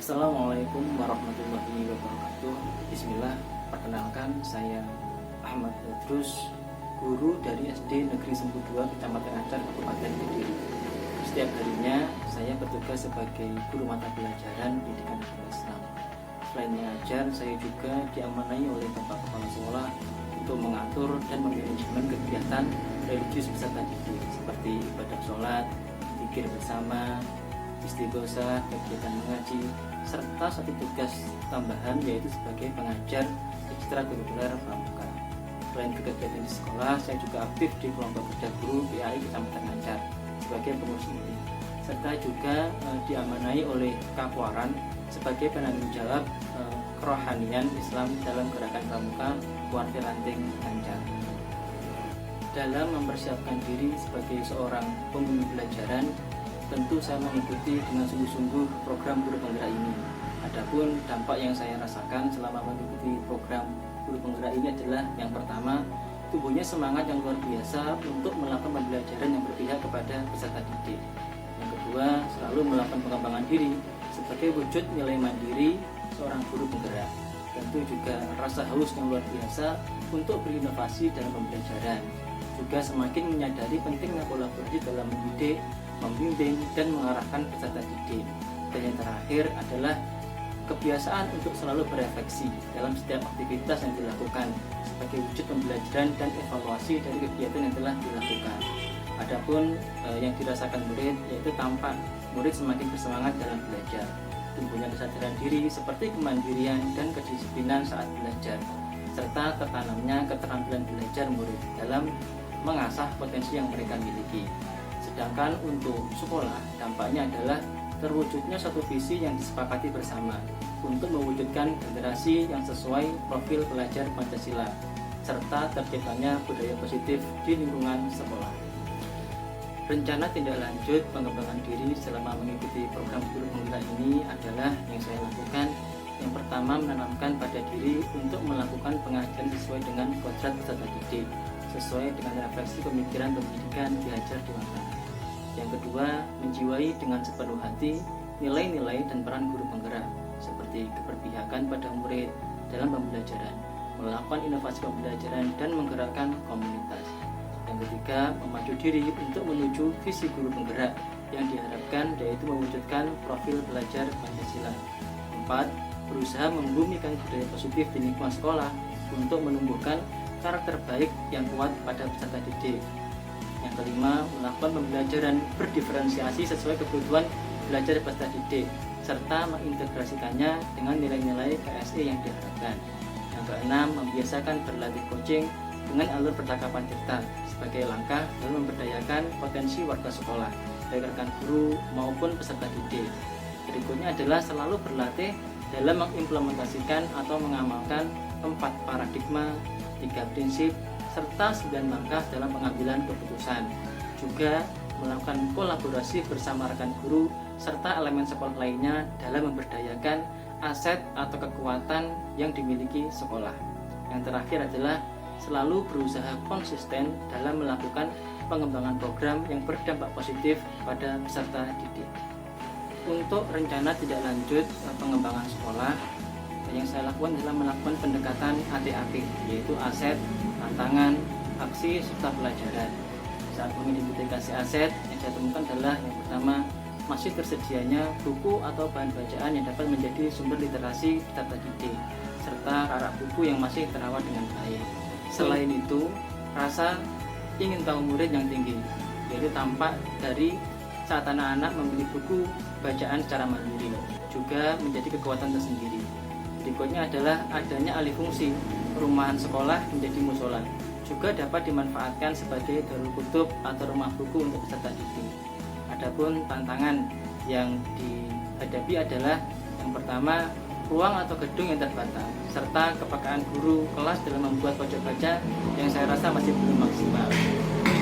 Assalamualaikum warahmatullahi wabarakatuh. Bismillah, perkenalkan saya Ahmad Badrus, guru dari SD Negeri Sempu 2 Kecamatan Acar, Kabupaten Kediri. Setiap harinya saya bertugas sebagai guru mata pelajaran pendidikan agama Islam. Selain mengajar, saya juga diamanai oleh Bapak Kepala Sekolah untuk mengatur dan memanajemen kegiatan religius peserta didik seperti ibadah sholat, zikir bersama, istighosah, kegiatan mengaji, serta satu tugas tambahan yaitu sebagai pengajar ekstrakurikuler pramuka. Selain kegiatan di sekolah, saya juga aktif di kelompok kerja guru PAI Kecamatan Acar sebagai pengurus inti, serta juga diamanai oleh Kapwaran sebagai penanggung jawab kerohanian Islam dalam gerakan pramuka Warti Ranting Acar. Dalam mempersiapkan diri sebagai seorang pembimbing pelajaran, tentu saya mengikuti dengan sungguh-sungguh program guru penggerak ini. Adapun dampak yang saya rasakan selama mengikuti program guru penggerak ini adalah yang pertama, tumbuhnya semangat yang luar biasa untuk melakukan pembelajaran yang berpihak kepada peserta didik. Yang kedua, selalu melakukan pengembangan diri sebagai wujud nilai mandiri seorang guru penggerak. Tentu juga rasa haus yang luar biasa untuk berinovasi dalam pembelajaran. Juga semakin menyadari pentingnya kolaborasi dalam mendidik, membimbing, dan mengarahkan peserta didik. Dan yang terakhir adalah kebiasaan untuk selalu berefleksi dalam setiap aktivitas yang dilakukan sebagai wujud pembelajaran dan evaluasi dari kegiatan yang telah dilakukan. Adapun yang dirasakan murid yaitu tampak murid semakin bersemangat dalam belajar, tumbuhnya kesadaran diri seperti kemandirian dan kedisiplinan saat belajar, serta tertanamnya keterampilan belajar murid dalam mengasah potensi yang mereka miliki. Sedangkan untuk sekolah, dampaknya adalah terwujudnya satu visi yang disepakati bersama untuk mewujudkan generasi yang sesuai profil pelajar Pancasila, serta terciptanya budaya positif di lingkungan sekolah. Rencana tindak lanjut pengembangan diri selama mengikuti program guru penggerak ini adalah yang saya lakukan. Yang pertama, menanamkan pada diri untuk melakukan pengajaran sesuai dengan kodrat peserta didik, sesuai dengan refleksi pemikiran pendidikan diajar di mana. Yang kedua, menjiwai dengan sepenuh hati nilai-nilai dan peran guru penggerak seperti keberpihakan pada murid dalam pembelajaran, melakukan inovasi pembelajaran, dan menggerakkan komunitas. Yang ketiga, memacu diri untuk menuju visi guru penggerak yang diharapkan yaitu mewujudkan profil pelajar Pancasila. 4. Berusaha membumikan budaya positif di lingkungan sekolah untuk menumbuhkan karakter baik yang kuat pada peserta didik. Yang kelima, melakukan pembelajaran berdiferensiasi sesuai kebutuhan belajar peserta didik, serta mengintegrasikannya dengan nilai-nilai KSE yang diharapkan. Yang keenam, membiasakan berlatih coaching dengan alur percakapan cerita sebagai langkah dalam memberdayakan potensi warga sekolah, baik rekan guru maupun peserta didik. Berikutnya adalah selalu berlatih dalam mengimplementasikan atau mengamalkan 4 paradigma, 3 prinsip, serta 9 langkah dalam pengambilan keputusan. Juga melakukan kolaborasi bersama rekan guru serta elemen sekolah lainnya dalam memberdayakan aset atau kekuatan yang dimiliki sekolah. Yang terakhir adalah selalu berusaha konsisten dalam melakukan pengembangan program yang berdampak positif pada peserta didik. Untuk rencana tidak lanjut pengembangan sekolah, yang saya lakukan adalah melakukan pendekatan ATAP, yaitu aset, tantangan, aksi, serta pelajaran. Saat mengidentifikasi aset, yang saya temukan adalah yang pertama, masih tersedianya buku atau bahan bacaan yang dapat menjadi sumber literasi peserta didik, serta rak buku yang masih terawat dengan baik. Selain itu, rasa ingin tahu murid yang tinggi, yaitu tampak dari saat anak-anak membeli buku bacaan secara mandiri, juga menjadi kekuatan tersendiri. Berikutnya adalah adanya alih fungsi perumahan sekolah menjadi musola, juga dapat dimanfaatkan sebagai darul kutub atau rumah buku untuk peserta didik. Adapun tantangan yang dihadapi adalah yang pertama, ruang atau gedung yang terbatas, serta kepekaan guru kelas dalam membuat pojok baca yang saya rasa masih belum maksimal.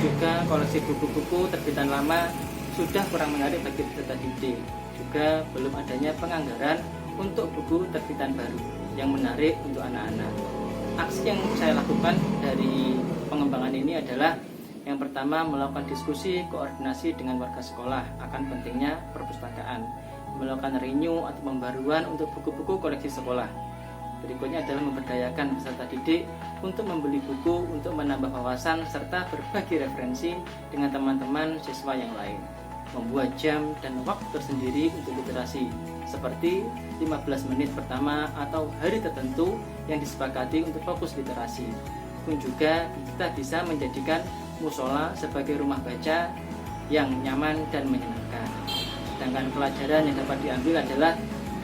Juga koleksi buku-buku terbitan lama sudah kurang menarik bagi peserta didik. Juga belum adanya penganggaran untuk buku terbitan baru yang menarik untuk anak-anak. Aksi yang saya lakukan dari pengembangan ini adalah yang pertama, melakukan diskusi koordinasi dengan warga sekolah akan pentingnya perpustakaan. melakukan renew atau pembaruan untuk buku-buku koleksi sekolah. Berikutnya adalah memberdayakan peserta didik untuk membeli buku untuk menambah wawasan serta berbagi referensi dengan teman-teman siswa yang lain. Membuat jam dan waktu tersendiri untuk literasi, seperti 15 menit pertama atau hari tertentu yang disepakati untuk fokus literasi. Pun juga kita bisa menjadikan musola sebagai rumah baca yang nyaman dan menyenangkan. Sedangkan pelajaran yang dapat diambil adalah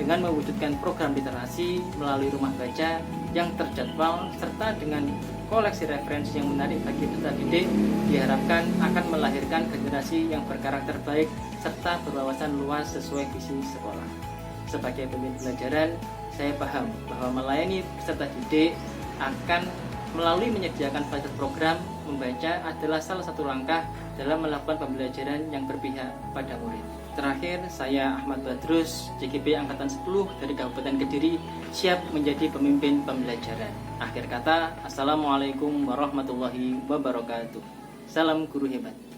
dengan mewujudkan program literasi melalui rumah baca yang terjadwal serta dengan koleksi referensi yang menarik bagi peserta didik, diharapkan akan melahirkan generasi yang berkarakter baik serta berwawasan luas sesuai visi sekolah. Sebagai pemimpin pelajaran, saya paham bahwa melayani peserta didik akan melalui menyediakan program membaca adalah salah satu langkah dalam melakukan pembelajaran yang berpihak pada murid. Terakhir, saya Ahmad Badrus, JGP Angkatan 10 dari Kabupaten Kediri, siap menjadi pemimpin pembelajaran. Akhir kata, Assalamualaikum warahmatullahi wabarakatuh. Salam guru hebat.